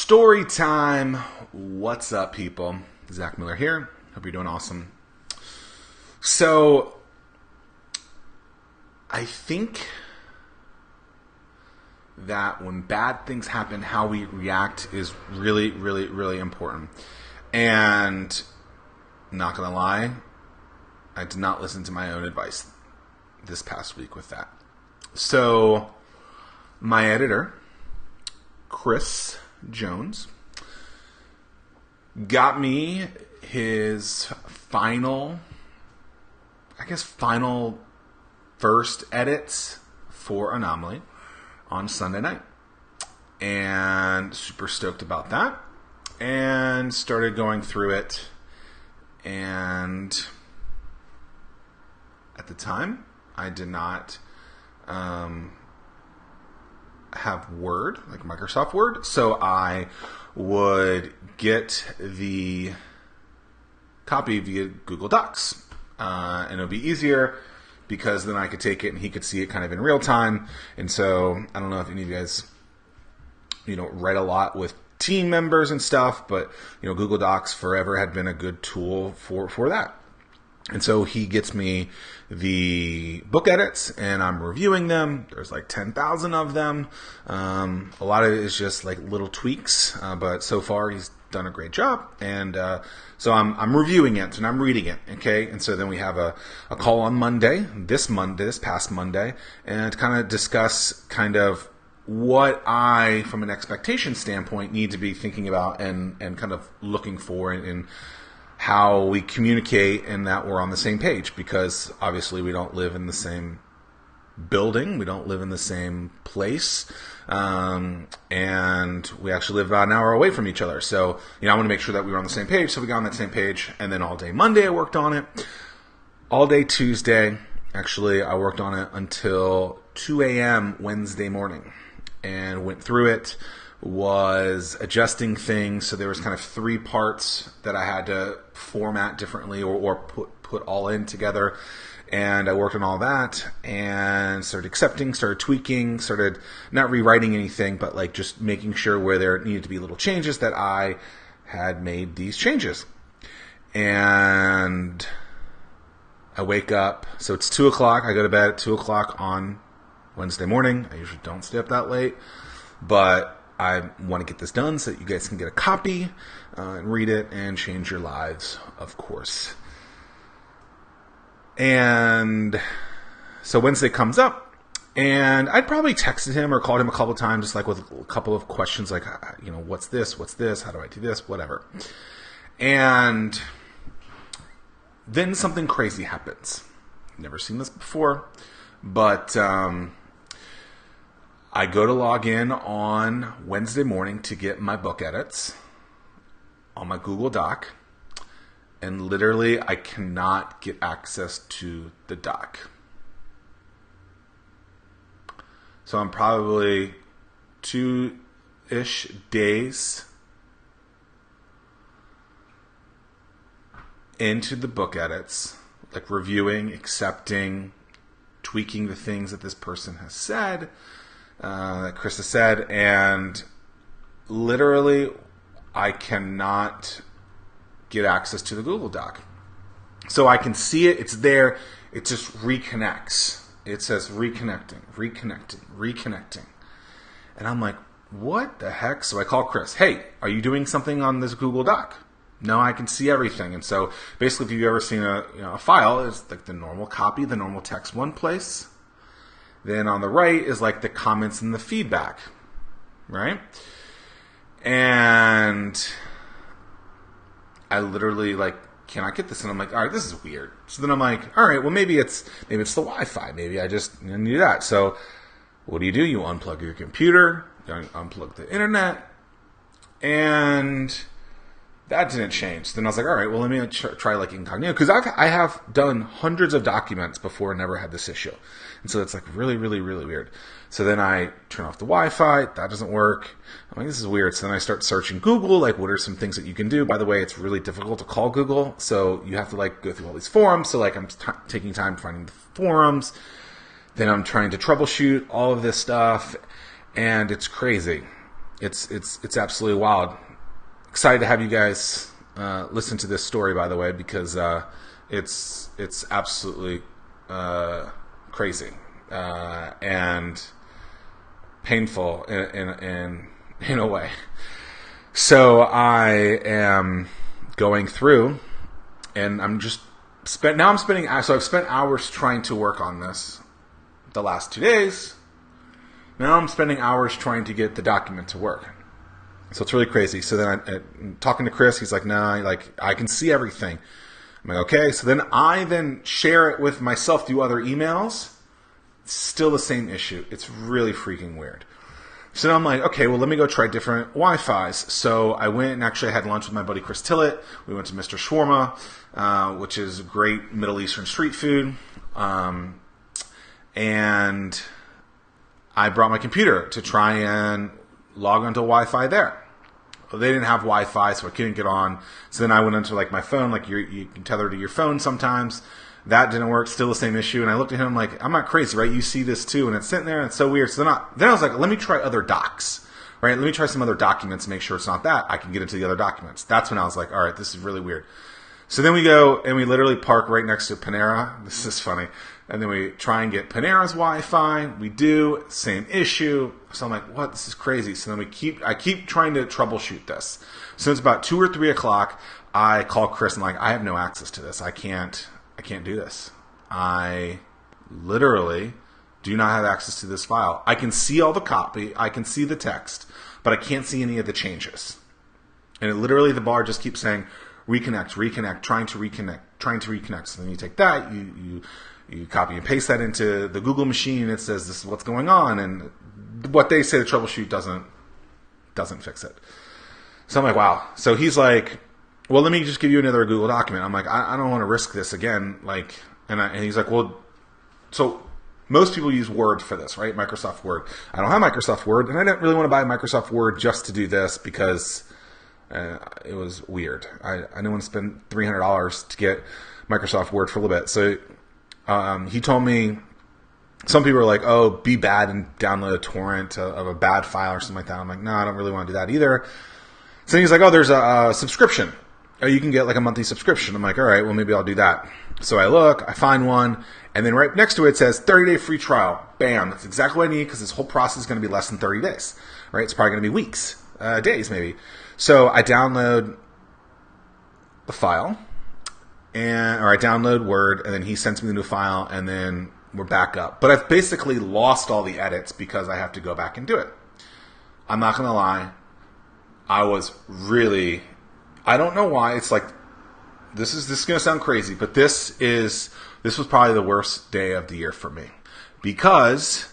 Story time. What's up, people? Zack Miller here. Hope you're doing awesome. So, I think that when bad things happen, how we react is really, really, really important. And, not gonna lie, I did not listen to my own advice this past week with that. So, my editor, Chris Jones, got me his final first edits for Anomaly on Sunday night. And super stoked about that. And started going through it. And at the time, I did not have Word, like Microsoft Word. So I would get the copy via Google Docs. And it would be easier because then I could take it and he could see it kind of in real time. And so I don't know if any of you guys, write a lot with team members and stuff, but Google Docs forever had been a good tool for that. And so he gets me the book edits, and I'm reviewing them. There's like 10,000 of them. A lot of it is just like little tweaks, but so far he's done a great job. And so I'm reviewing it, and I'm reading it, okay? And so then we have a call on this past Monday, and kind of discuss kind of what I, from an expectation standpoint, need to be thinking about and kind of looking for in how we communicate and that we're on the same page, because obviously we don't live in the same building, we don't live in the same place, and we actually live about an hour away from each other. So, I want to make sure that we were on the same page, so we got on that same page, and then all day Monday I worked on it. All day Tuesday, actually, I worked on it until 2 a.m. Wednesday morning, and went through it, was adjusting things. So there was kind of 3 parts that I had to format differently or put all in together. And I worked on all that and started accepting, started tweaking, started not rewriting anything, but like just making sure where there needed to be little changes that I had made these changes. And I wake up. So it's 2 o'clock. I go to bed at 2 o'clock on Wednesday morning. I usually don't stay up that late, but I want to get this done so that you guys can get a copy and read it and change your lives, of course. And so Wednesday comes up, and I'd probably texted him or called him a couple of times, just like with a couple of questions like, what's this? How do I do this? Whatever. And then something crazy happens. Never seen this before, but I go to log in on Wednesday morning to get my book edits on my Google Doc, and literally I cannot get access to the doc. So I'm probably 2-ish days into the book edits, like reviewing, accepting, tweaking the things that this person has said, that Chris has said, and literally I cannot get access to the Google Doc. So I can see it, it's there, it just reconnects. It says reconnecting. And I'm like, what the heck? So I call Chris, hey, are you doing something on this Google Doc? No, I can see everything. And so basically, if you've ever seen a file, it's like the normal copy, the normal text one place. Then on the right is like the comments and the feedback, right? And I literally like, can I get this? And I'm like, all right, this is weird. So then I'm like, all right, well maybe it's the Wi-Fi. Maybe I just need that. So what do? You unplug your computer, you unplug the internet, and that didn't change. Then I was like, all right, well, let me try like incognito, because I have done hundreds of documents before and never had this issue. And so it's like really, really, really weird. So then I turn off the Wi-Fi. That doesn't work. I'm like, this is weird. So then I start searching Google, like what are some things that you can do? By the way, it's really difficult to call Google. So you have to like go through all these forums. So like I'm taking time finding the forums. Then I'm trying to troubleshoot all of this stuff. And it's crazy. It's absolutely wild. Excited to have you guys listen to this story, by the way, because it's absolutely crazy and painful in a way. So I am going through, and I'm spending. So I've spent hours trying to work on this the last 2 days. Now I'm spending hours trying to get the document to work. So it's really crazy. So then I'm talking to Chris. He's like, "Nah, like I can see everything." I'm like, "Okay." So then I share it with myself through other emails. Still the same issue. It's really freaking weird. So now I'm like, okay, well, let me go try different Wi-Fis. So I went and actually had lunch with my buddy Chris Tillett. We went to Mr. Shawarma, which is great Middle Eastern street food. And I brought my computer to try and log onto Wi-Fi there. Well, they didn't have Wi-Fi, so I couldn't get on. So then I went into like my phone, like you can tether to your phone sometimes. That didn't work. Still the same issue. And I looked at him like, I'm not crazy, right? You see this too. And it's sitting there and it's so weird. So then I was like, let me try other docs, right? Let me try some other documents and make sure it's not that. I can get into the other documents. That's when I was like, all right, this is really weird. So then we go and we literally park right next to Panera. This is funny. And then we try and get Panera's Wi-Fi. We do. Same issue. So I'm like, what? This is crazy. So then I keep trying to troubleshoot this. So it's about 2 or 3 o'clock. I call Chris and like, I have no access to this. I can't do this. I literally do not have access to this file. I can see all the copy. I can see the text, but I can't see any of the changes. And literally the bar just keeps saying, reconnect, trying to reconnect. So then you take that, you copy and paste that into the Google machine, and it says this is what's going on. And what they say to troubleshoot doesn't fix it. So I'm like, wow. So he's like, well, let me just give you another Google document. I'm like, I don't want to risk this again. Like, and he's like, well, so most people use Word for this, right? Microsoft Word. I don't have Microsoft Word, and I didn't really want to buy Microsoft Word just to do this because it was weird. I didn't want to spend $300 to get Microsoft Word for a little bit. So he told me, some people are like, oh, be bad and download a torrent of a bad file or something like that. I'm like, no, I don't really want to do that either. So he's like, oh, there's a subscription. Oh, you can get like a monthly subscription. I'm like, all right, well, maybe I'll do that. So I look, I find one, and then right next to it says 30-day free trial. Bam. That's exactly what I need because this whole process is going to be less than 30 days, right? It's probably going to be weeks, days maybe. So I download the file, or I download Word, and then he sends me the new file, and then we're back up. But I've basically lost all the edits because I have to go back and do it. I'm not going to lie. I was really... I don't know why. It's like, this is going to sound crazy, but this was probably the worst day of the year for me because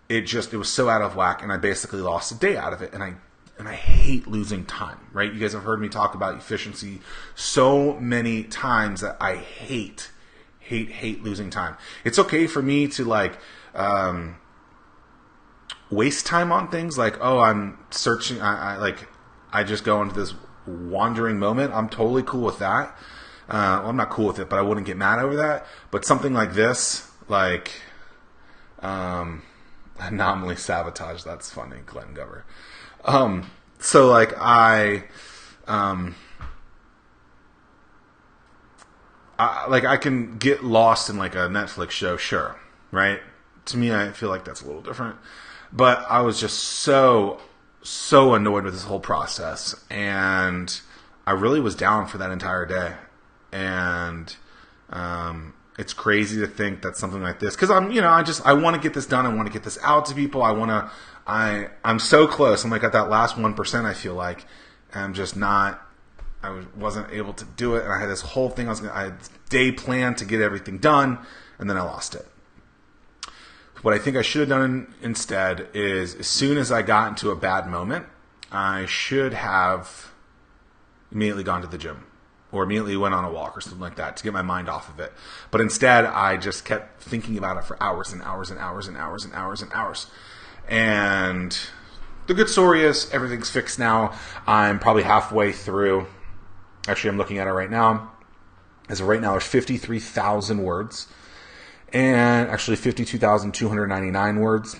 it was so out of whack, and I basically lost a day out of it, and I hate losing time, right? You guys have heard me talk about efficiency so many times that I hate losing time. It's okay for me to like waste time on things like, oh, I'm searching, I just go into this wandering moment. I'm totally cool with that. Well, I'm not cool with it, but I wouldn't get mad over that. But something like this, like anomaly sabotage, that's funny, Glenn Gover. So like I can get lost in like a Netflix show, sure, right? To me, I feel like that's a little different. But I was just so annoyed with this whole process, and I really was down for that entire day. And it's crazy to think that something like this, because I want to get this done. I want to get this out to people. I'm so close. I'm like at that last 1%. I feel like I'm just not. I wasn't able to do it, and I had this whole thing. I had this day planned to get everything done, and then I lost it. What I think I should have done instead is, as soon as I got into a bad moment, I should have immediately gone to the gym or immediately went on a walk or something like that to get my mind off of it. But instead, I just kept thinking about it for hours and hours and hours and hours and hours and hours. And the good story is everything's fixed now. I'm probably halfway through. Actually, I'm looking at it right now. As of right now, there's 53,000 words. And actually 52,299 words.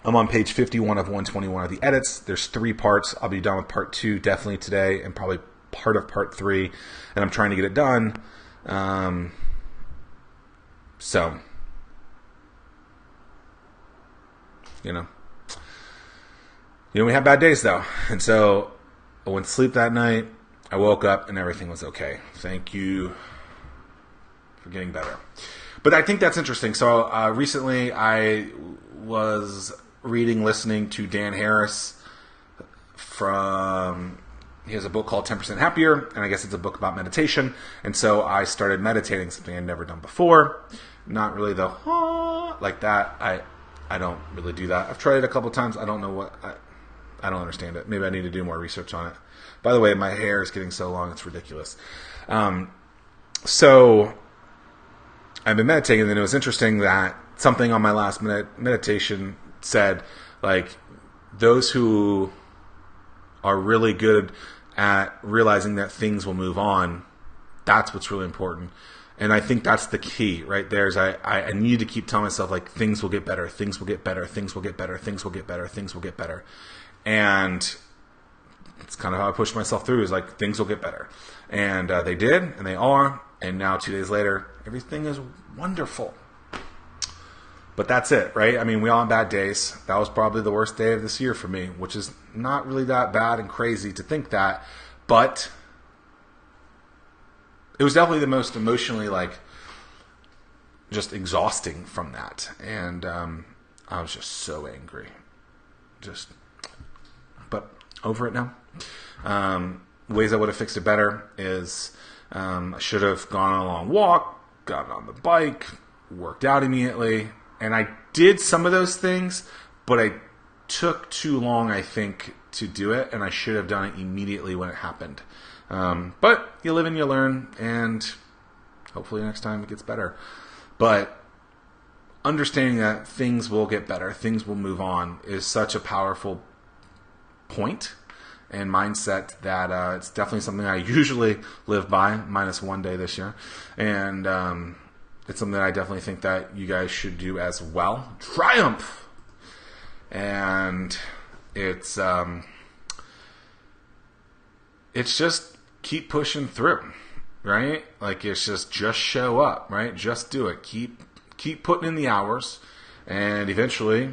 I'm on page 51 of 121 of the edits. There's 3 parts. I'll be done with part 2 definitely today, and probably part of part 3. And I'm trying to get it done. So, we have bad days though. And so I went to sleep that night. I woke up and everything was okay. Thank you for getting better. But I think that's interesting. So recently I was listening to Dan Harris he has a book called 10% Happier, and I guess it's a book about meditation. And so I started meditating, something I'd never done before. Not really like that. I don't really do that. I've tried it a couple times. I don't know I don't understand it. Maybe I need to do more research on it. By the way, my hair is getting so long, it's ridiculous. So I've been meditating, and then it was interesting that something on my last meditation said, like, those who are really good at realizing that things will move on, that's what's really important. And I think that's the key right there is I need to keep telling myself, like, things will get better, things will get better, things will get better, things will get better, things will get better. And it's kind of how I push myself through, is like, things will get better. And they did, and they are. And now 2 days later, everything is wonderful. But that's it, right? I mean, we all have bad days. That was probably the worst day of this year for me, which is not really that bad and crazy to think that. But it was definitely the most emotionally, like, just exhausting from that. And I was just so angry. But over it now. Ways I would have fixed it better is I should have gone on a long walk, gotten on the bike, worked out immediately. And I did some of those things, but I took too long, I think, to do it. And I should have done it immediately when it happened. But you live and you learn, and hopefully next time it gets better. But understanding that things will get better, things will move on, is such a powerful point and mindset that it's definitely something I usually live by, minus one day this year. And it's something that I definitely think that you guys should do as well. Triumph! And it's just keep pushing through, right? Like, it's just show up, right? Just do it. Keep putting in the hours, and eventually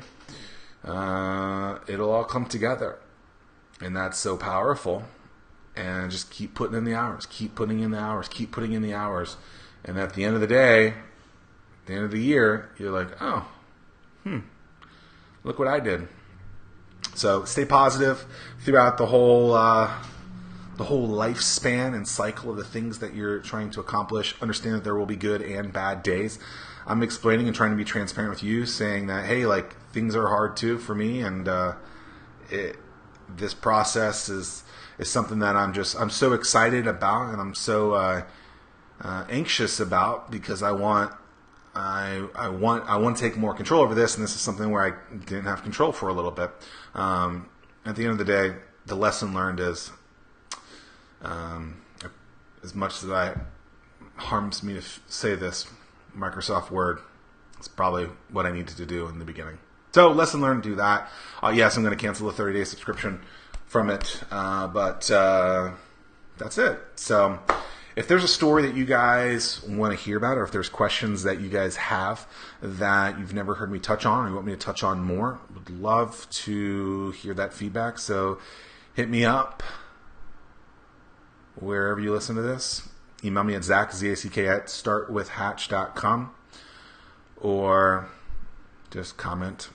it'll all come together. And that's so powerful. And just keep putting in the hours, keep putting in the hours, keep putting in the hours. And at the end of the day, at the end of the year, you're like, oh, look what I did. So stay positive throughout the whole lifespan and cycle of the things that you're trying to accomplish. Understand that there will be good and bad days. I'm explaining and trying to be transparent with you, saying that, hey, like, things are hard too for me, and this process is something that I'm so excited about, and I'm so anxious about, because I want to take more control over this, and this is something where I didn't have control for a little bit. At the end of the day, the lesson learned is, as much as it harms me to say this, Microsoft Word is probably what I needed to do in the beginning. So, lesson learned, do that. Yes, I'm going to cancel the 30-day subscription from it, but that's it. So, if there's a story that you guys want to hear about, or if there's questions that you guys have that you've never heard me touch on, or you want me to touch on more, would love to hear that feedback. So, hit me up wherever you listen to this. Email me at Zack, Z-A-C-K, at startwithhatch.com, or just comment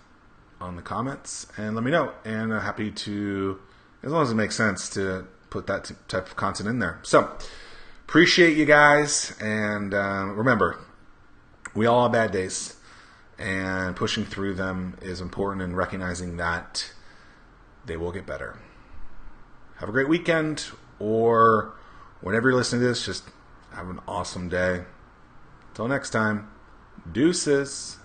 on the comments and let me know. And I'm happy to, as long as it makes sense, to put that type of content in there. So, appreciate you guys. And remember, we all have bad days, and pushing through them is important, and recognizing that they will get better. Have a great weekend, or whenever you're listening to this, just have an awesome day. Until next time, deuces.